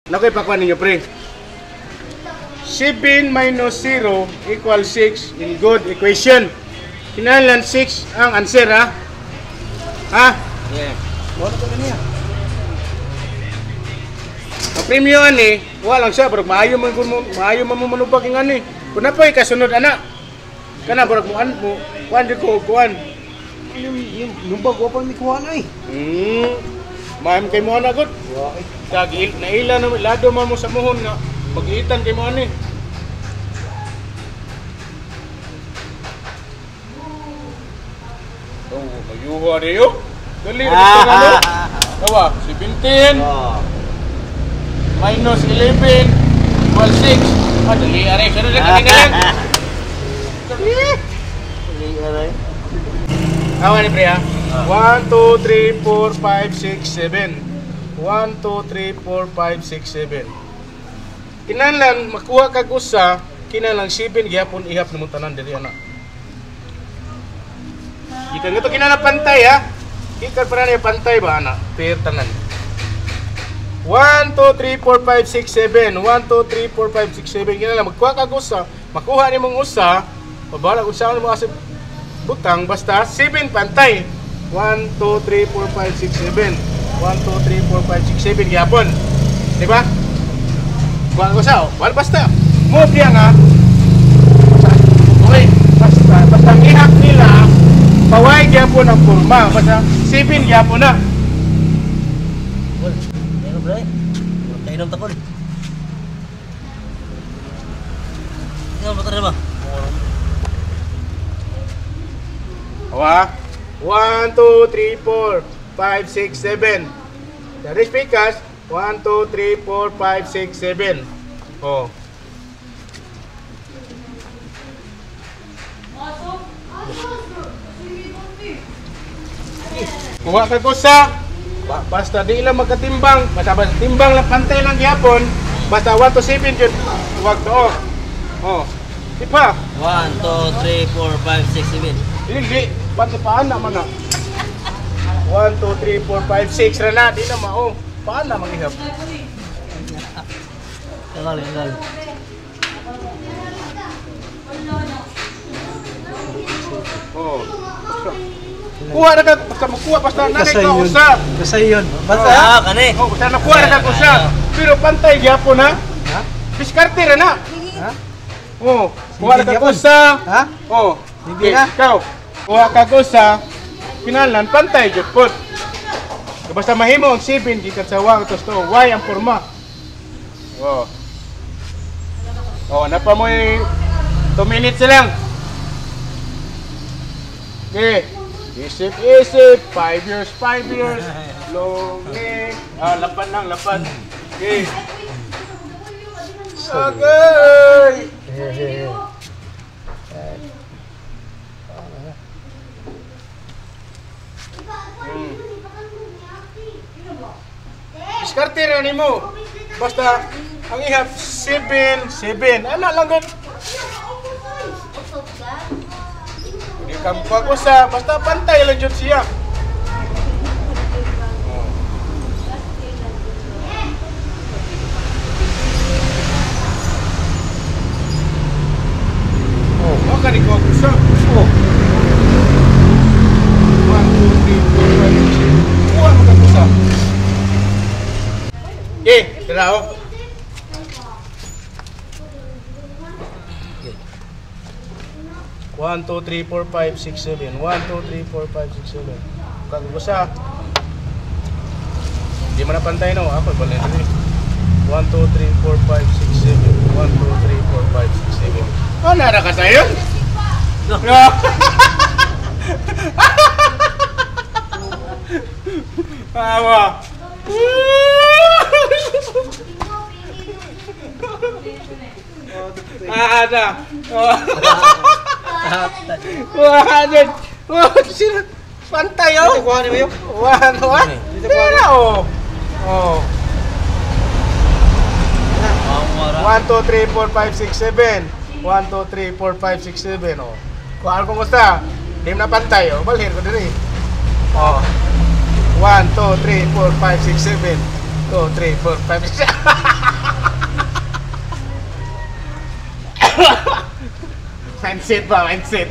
Nakoy pakuan ninyo pre. 7 minus 0 equals 6 in good equation. Kinahanglan 6 ang answer ha. Ha? Yeah. Wala ko niya. Ang premium ani, wala lang siya pero maayo man mo manubag ng ani. Kun napoy kasunod ana. Kana burag mo kuan di ko kuan. Yung nubag ko pa ni kuha na eh. Mahim kay mo na gud. Kag naila na lado man mo sa muhon nga magiitan kay mo ani. Oh, mayuha niyo. Dali dito nga no. Tawa, 17 minus 11 equals 6. Dali aray, sunod na kaningalan. Dali aray. Awan ni pre ha. 1, 2, 3, 4, 5, 6, 7. 1, 2, 3, 4, 5, 6, 7. Kinahanglan makuha kag usa, kinahanglan 7 gyapon ihap nimo tanan diri ana. Kita nga to kinahanglan pantay ha. Kita para ni pantay ba ana? Pair tanan. 1, 2, 3, 4, 5, 6, 7. 1, 2, 3, 4, 5, 6, 7. Kinahanglan magkuha kag usa, makuha nimong usa, pabala kung saan mo asip butang basta 7 pantay. 1, 2, 3, 4, 5, 6, 7. 1, 2, 3, 4, 5, 6, 7 gyapon. Di ba? Kuha ko sa, wala basta. Move diya nga. Okay, basta ihak nila, paway gyapon ang forma. Basta 7 gyapon na. Bol, ano bro? Kainom takol. Tingnan mo tara ba? Awa. 1, 2, 3, 4, 5, 6, 7. Dari speakers, 1, 2, 3, 4, 5, 6, 7. Oh. Kuha ka ko sa basta di lang magkatimbang, basta timbang lang pantay lang gyapon, basta 1 to 7 jud wag to. Oh. Di pa? 1, 2, 3, 4, 5, 6, 7. Hindi, ba't paan naman na? 1, 2, 3, 4, 5, 6 na di na mao. Paan na manghihap? Tagal. Oh. Kuha na ka, basta makuha, basta nanay ka usa. Kasi yun. Basta kani. Oh, basta nakuha na ka usa. Pero pantay gyapon ha. Ha? Diskarte ra na. Ha? Oh, kuha na ka usa. Ha? Oh, Hindi okay, na. ikaw. Kuha ka usa. Kinahanglan pantay jud pod. Basta mahimo ang 7 gikan sa 1 to y ang porma. Oh. Oh, napa mo 2 minutes lang. Okay. Isip, 5 years, 5 years. Longi. Lapan lang, lapan. Okay. Sagay! Diskarte na nimo. Basta ang ihap 7, 7. Ano lang gan? Hindi ka pag-usa, basta pantay lang jud siya. Oh, maka ni ko usa. Oh. 1, 2, 3, 4, 5, 6. Kuha mo ka usa. Tira ako. One, 2, 3, 4, 5, 6, 7. 1, 2, 3, 4, 5, 6, 7. Kagugusa. Hindi mo na pantay no. Ako, balik na rin. 1, 2, 3, 4, 5, 6, 7. 1, 2, 3, 4, 5, 6, 7. Oh, nara ka sa'yo? No. Awa. Ada. Wah, sino pantay oh. Kuha ni mo yo. Wah. Tira oh. Oh. 1, 2, 3, 4, 5, 6, 7. 1, 2, 3, 4, 5, 6, 7 oh. Kuha ko kumusta? Di na pantay oh. Balhin ko diri. Oh. 1, 2, 3, 4, 5, 6, 7. 2, 3, 4, 5, 6. Mindset ba? Mindset.